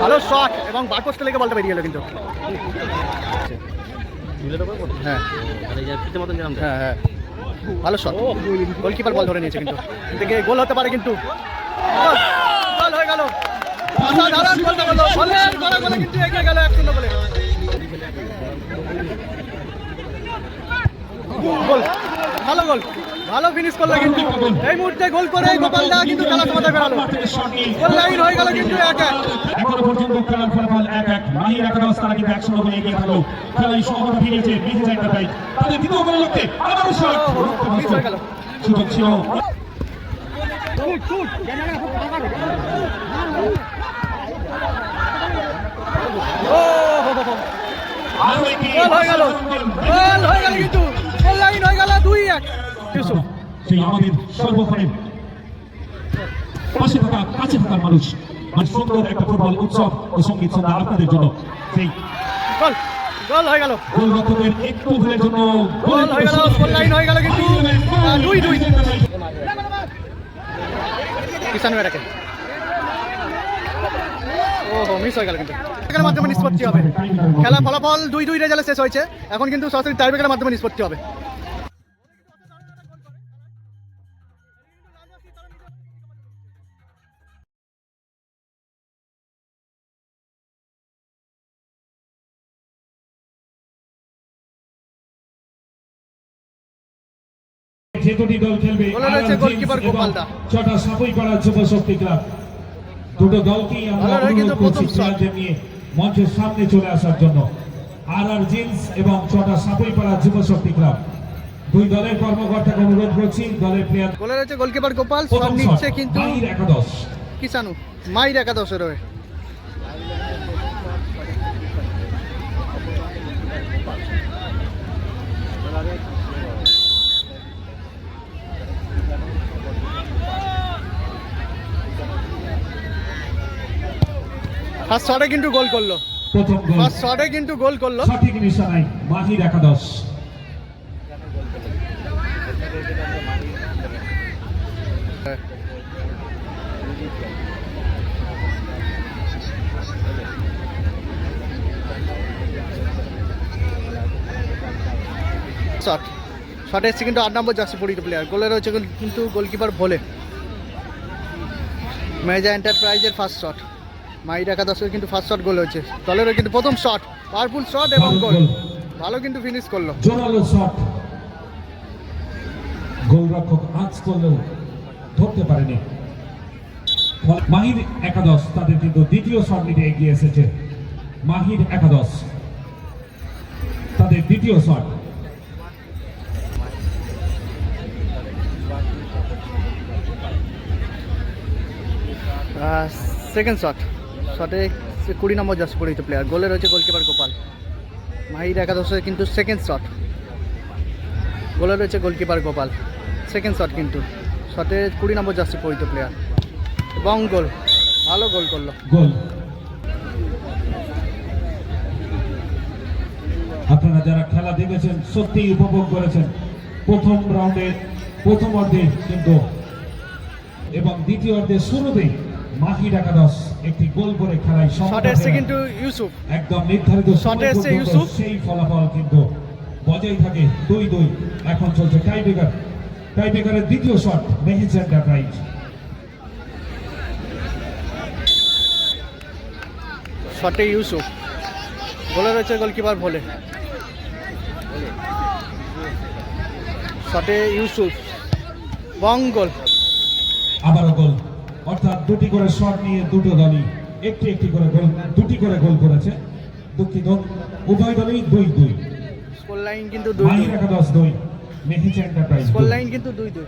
ভালো শট এবং বারপোস্টে লেগে বলটা বেরিয়ে গেল কিন্তু। হ্যাঁ হ্যাঁ হ্যাঁ ভালো শট, গোলকিপার বল ধরে নিয়েছে কিন্তু থেকে গোল হতে পারে কিন্তু। গোল হয়ে গেল, অসাধারণ গোলটা হলো, গোলের গোলে কিন্তু এগিয়ে গেল 1-0 বলে। গোল, ভালো গোল, ভালো ফিনিশ করলো কিন্তু এই মুহূর্তে। গোল করে গোপালদা কিন্তু খেলা সমাধান বেরালো, গোল লাইন হয়ে গেল কিন্তু 1-1। এখনো পর্যন্ত খেলার ফলাফল 1-1। মাহির একাদশ তারা কিন্তু 1-0 গোলে এগিয়ে থাকলো। খেলায় সহমত ফিরেছে মেহেজ এন্টারপ্রাইজ, তাদের দ্বিতীয় গোলের লক্ষ্যে আবারও শট, মিস হয়ে গেল। সুযোগ ছিল। গোল হয়ে গেল, গোল হয়ে গেল কিন্তু গোল লাইন হয়ে গেল 2-1। ইউসুফ সেই আমাদের সর্বক্ষণের পাশে থাকা কাছে থাকার মানুষ, মানে সুন্দর একটা ফুটবল উৎসব ও সঙ্গীত সন্ধ্যা আপনাদের জন্য। সেই গোল, গোল হয়ে গেল, গোলরক্ষকের একটু ভুলের জন্য গোল হয়ে গেল, গোল লাইন হয়ে গেল কিন্তু 2-2। কিষানু এটাকে ওহো মিস হয়ে গেল কিন্তু। টাইব্রেকারের মাধ্যমে নিষ্পত্তি হবে। খেলা ফলাফল 2-2 রেজাল্টে শেষ হয়েছে। এখন কিন্তু সরাসরি টাইব্রেকারের মাধ্যমে নিষ্পত্তি হবে। যে দুটি দল খেলবে গোলকিপার গোপালদা, ছটা সাপই করা যুব শক্তি ক্লাব, দুটো দলকেই আমরা অনুরোধ করছি খেলাতে নিয়ে মঞ্চের সামনে চলে আসার জন্য। আর জিন্স এবং ছটা সাপই করা যুব শক্তি ক্লাব, দুই দলের কর্মকর্তাকে অনুরোধ করছি দলের প্লেয়ার। গোলে রয়েছে গোলকিপার গোপাল, শট নিচ্ছে কিন্তু মাহির একাদশ, কিষানু মাহির একাদশের হয়ে। ফার্স্ট শটে কিন্তু গোল করলো, প্রথম গোল ফার্স্ট শটে কিন্তু গোল করলো। সঠিক নিশানায় মাহির একাদশ। শট, শটে এসছে কিন্তু 8 নম্বর জার্সি পরিহিত প্লেয়ার। গোলে রয়েছে কিন্তু গোলকিপার ভোলে। মেজা এন্টারপ্রাইজের ফার্স্ট শট, মাহির একাদশের কিন্তু ফার্স্ট শট গোল হয়েছে। দলেরও কিন্তু প্রথম শট, পাওয়ারফুল শট এবং গোল, ভালো কিন্তু ফিনিশ করলো। জোরালো শট, গোলরক্ষক আঁচ করলেও ধরতে পারেনি। মাহির একাদশ তাদের কিন্তু দ্বিতীয় শট নিতে এগিয়ে এসেছে। মাহির একাদশ তাদের দ্বিতীয় শট। সেকেন্ড শট, শটে 20 নম্বর জার্সি পরিহিত প্লেয়ার। গোলে রয়েছে গোলকিপার গোপাল। মাহির একাদশের কিন্তু সেকেন্ড শট, গোলে রয়েছে গোলকিপার গোপাল। সেকেন্ড শট কিন্তু শটে 20 নম্বর জার্সি পরিহিত প্লেয়ার এবং গোল, ভালো গোল করলো। গোল। আপনারা যারা খেলা দেখেছেন সত্যিই উপভোগ করেছেন। প্রথম রাউন্ডে প্রথম অর্ধে কিন্তু এবং দ্বিতীয় অর্ধে শুরুতেই মাহির একাদশ একটি গোল করে খেলায় শট এসছে কিন্তু ইউসুফ, একদম নির্ধারিত শট এসছে ইউসুফ, সেই ফলাফল কিন্তু বজায় থাকে 2-2। এখন চলছে টাইব্রেকার, টাইব্রেকারের দ্বিতীয় শট মেহেজ এন্টারপ্রাইজ। শটে ইউসুফ, গোলে রয়েছে গোলকিপার ভোলে। শটে ইউসুফ বং গোল, আবারও গোল, অর্থাৎ দুটি করে শট নিয়ে দুটো দলই একটি একটি করে গোল, দুটি করে গোল করেছে। দুঃখিত, উভয় দলই 2-2। স্কোর লাইন কিন্তু মাহির 2-2, একাদশ 2, মেহেজ এন্টারপ্রাইজ 2। স্কোর লাইন কিন্তু 2-2।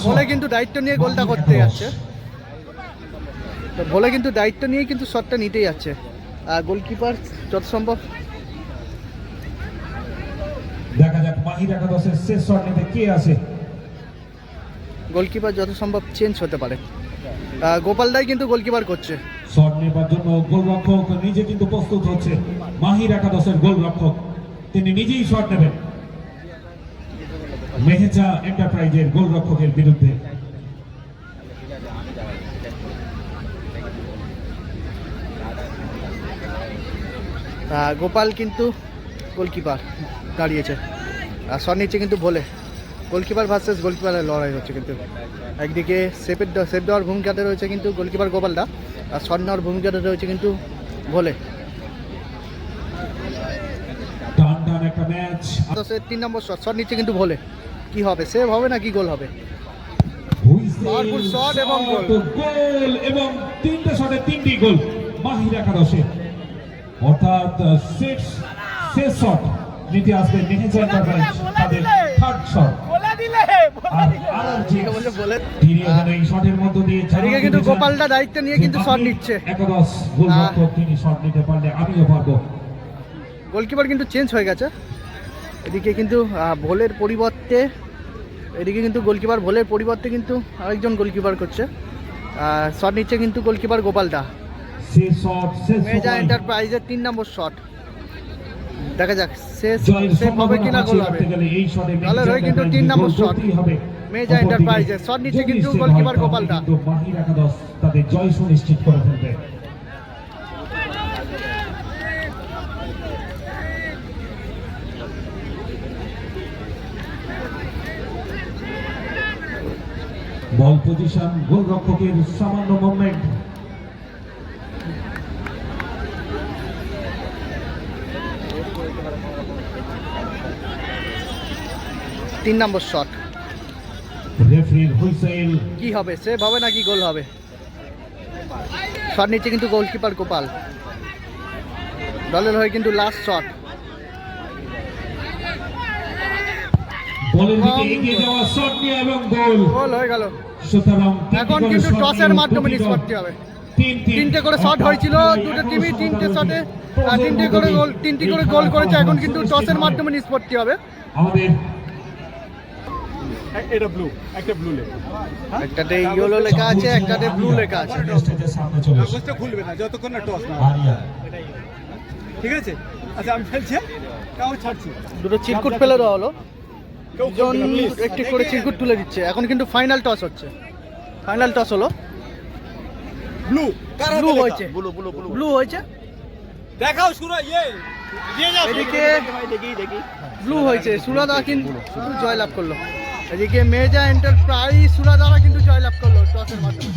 ভোলে কিন্তু দায়িত্ব নিয়ে গোলটা করতে যাচ্ছে, তো ভোলে কিন্তু দায়িত্ব নিয়ে কিন্তু শটটা নিতে যাচ্ছে। গোলকিপার যত সম্ভব দেখা যাক মাহির একাদশের শেষ শট নিতে কে আসে। গোলকিপার যত সম্ভব চেঞ্জ হতে পারে। গোপালদাই কিন্তু গোলকিপার করছে। শট নেবার জন্য গোলরক্ষক নিজে কিন্তু প্রস্তুত হচ্ছে। মাহির একাদশের গোলরক্ষক তিনি নিজেই শট নেবেন মেহেজা এন্টারপ্রাইজের গোলরক্ষকের বিরুদ্ধে। গোপাল কিন্তু গোলকিপার দাঁড়িয়েছে, আর শট নিচ্ছে কিন্তু ভোলে। গোলকিপার ভার্সেস গোলকিপারের লড়াই হচ্ছে কিন্তু। একদিকে সেভ দেওয়ার ভূমিকাতে রয়েছে কিন্তু গোলকিপার গোপালদা, আর শট নেওয়ার ভূমিকাতে রয়েছে কিন্তু ভোলে। টান একটা ম্যাচ। 3 নম্বর শট নিচ্ছে কিন্তু ভোলে। কি হবে, সেভ হবে না কি গোল হবে? Powerful shot এবং গোল। গোল এবং 3টে শটে 3টি গোল মাহির একাদশে। অর্থাৎ শেষ শট নিতে আসবে মেহেজা এন্টারপ্রাইজ, তাদের থার্ড শট। এই শটের মধ্য দিয়ে কিন্তু গোপালদা দায়িত্ব নিয়ে কিন্তু শট নিচ্ছে। একাদশ গোলরক্ষক তিনি শট নিতে পারলে আমিও পারবো। গোলকিপার কিন্তু চেঞ্জ হয়ে গেছে। এদিকে কিন্তু ভোলের পরিবর্তে, এদিকে কিন্তু গোলকিপার ভোলের পরিবর্তে কিন্তু আরেকজন গোলকিপার করছে। শট নিচ্ছে কিন্তু গোলকিপার গোপালদা। মেজা এন্টারপ্রাইজের 3 নম্বর শট। দেখা যাক সেভ হবে কিনা গোল হবে। দলের হয়ে কিন্তু 3 নম্বর শট মেজা এন্টারপ্রাইজের। শট নিচ্ছে কিন্তু গোলকিপার গোপালদা। মাহির একাদশ তাদের জয় সুনিশ্চিত করে ফেলবে। বল পজিশন, গোলরক্ষকের সামান্য মুভমেন্ট। তিন নম্বর শট। রেফারির হুইসেল। কি হবে, সেভ হবে নাকি গোল হবে? শট নিচ্ছে কিন্তু গোলকিপার গোপাল। দলের হয়ে কিন্তু লাস্ট শট। বলের দিকে এগিয়ে যাওয়া শট নিয়ে এবং গোল। গোল হয়ে গেল। সুতরাং এখন কিন্তু টসের মাধ্যমে নিষ্পত্তি হবে। 3টে করে শট হয়েছিল, দুটো টিমই 3টে শটে 3টি করে গোল করেছে। এখন কিন্তু টসের মাধ্যমে নিষ্পত্তি হবে। আমাদের এটা ব্লু, একটা ব্লু লেখা, একটাতে ইয়েলো লেখা আছে, একটাতে ব্লু লেখা আছে। সামনে চলে এসেছে। কাগজটা খুলবে না যতক্ষণ না টস না। আরিয়া ঠিক আছে, আচ্ছা আমি ফেলছি, কাগজ ছাড়ছি। দুটো চিরকুট ফেলে দেওয়া হলো, কেউ জন খুলবে না, please। একটি করে চিরকুট তুলে দিচ্ছে। এখন কিন্তু ফাইনাল টস হচ্ছে। ফাইনাল টস হলো, ব্লু, ব্লু হয়েছে, ব্লু হয়েছে। দেখাও শুরু এদিকে ব্লু হয়েছে, সুরাদা কিন্তু জয়লাভ করলো। এদিকে মেজা এন্টারপ্রাইজ সুরাদারা কিন্তু জয়লাভ করলো টসের মাধ্যমে।